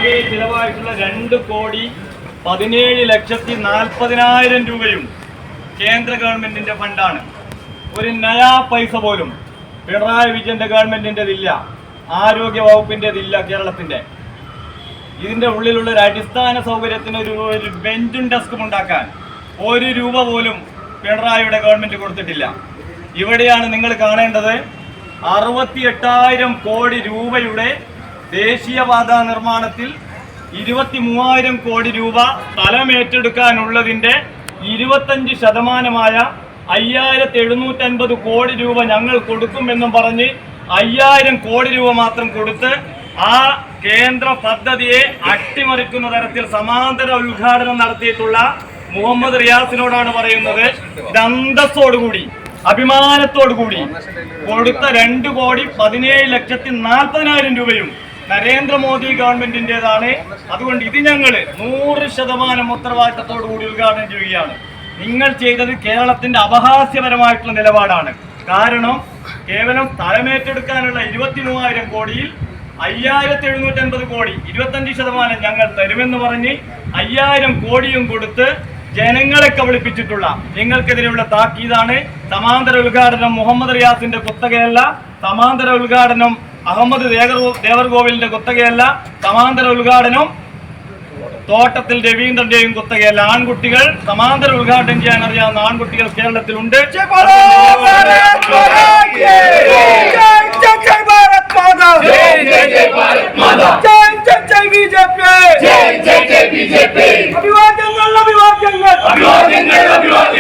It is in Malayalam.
ആകെ ചിലവായിട്ടുള്ള 2,17,40,000 രൂപയും കേന്ദ്ര ഗവൺമെന്റിന്റെ ഫണ്ടാണ്. ഒരു നയാ പൈസ പോലും പിണറായി വിജയന്റെ ഗവൺമെന്റിൻ്റെതില്ല, ആരോഗ്യ വകുപ്പിൻ്റെതില്ല. കേരളത്തിന്റെ ഇതിന്റെ ഉള്ളിലുള്ള ഒരു അടിസ്ഥാന സൗകര്യത്തിന് ഒരു ബെഞ്ചും ഡെസ്കും ഉണ്ടാക്കാൻ 1 രൂപ പോലും പിണറായിയുടെ ഗവൺമെന്റ് കൊടുത്തിട്ടില്ല. ഇവിടെയാണ് നിങ്ങൾ കാണേണ്ടത് 68,000 കോടി രൂപയുടെ ദേശീയപാത നിർമ്മാണത്തിൽ 23,000 കോടി രൂപ സ്ഥലമേറ്റെടുക്കാനുള്ളതിന്റെ 25% 5,750 കോടി രൂപ ഞങ്ങൾ കൊടുക്കുമെന്നും പറഞ്ഞ് 5,000 കോടി രൂപ മാത്രം കൊടുത്ത് ആ കേന്ദ്ര പദ്ധതിയെ അട്ടിമറിക്കുന്ന തരത്തിൽ സമാന്തര ഉദ്ഘാടനം നടത്തിയിട്ടുള്ള മുഹമ്മദ് റിയാസിനോടാണ് പറയുന്നത്, ഇത് അന്തസ്സോടുകൂടി അഭിമാനത്തോടുകൂടി കൊടുത്ത 2,17,40,000 രൂപയും നരേന്ദ്രമോദി ഗവൺമെന്റിൻ്റെതാണ്. അതുകൊണ്ട് ഇത് ഞങ്ങൾ 100% ഉത്തരവാദിത്തത്തോടു കൂടി ഉദ്ഘാടനം ചെയ്യുകയാണ്. നിങ്ങൾ ചെയ്തത് കേരളത്തിന്റെ അപഹാസ്യപരമായിട്ടുള്ള നിലപാടാണ്. കാരണം കേവലം സ്ഥലമേറ്റെടുക്കാനുള്ള 23,000 കോടിയിൽ 5,750 കോടി 25% ഞങ്ങൾ തരുമെന്ന് പറഞ്ഞ് 5,000 കോടിയും കൊടുത്ത് ജനങ്ങളെ കബളിപ്പിച്ചിട്ടുള്ള നിങ്ങൾക്കെതിരെയുള്ള താക്കീതാണ്. സമാന്തര ഉദ്ഘാടനം മുഹമ്മദ് റിയാസിന്റെ കുത്തകയല്ല, സമാന്തര ഉദ്ഘാടനം അഹമ്മദ് ദേവർകോവിലിന്റെ കുത്തകയല്ല, സമാന്തര ഉദ്ഘാടനം തോട്ടത്തിൽ രവീന്ദ്രന്റെയും കുത്തകയല്ല. ആൺകുട്ടികൾ സമാന്തര ഉദ്ഘാടനം ചെയ്യാൻ അറിയാവുന്ന ആൺകുട്ടികൾ കേരളത്തിലുണ്ട്. അഭിവാദ്യങ്ങൾ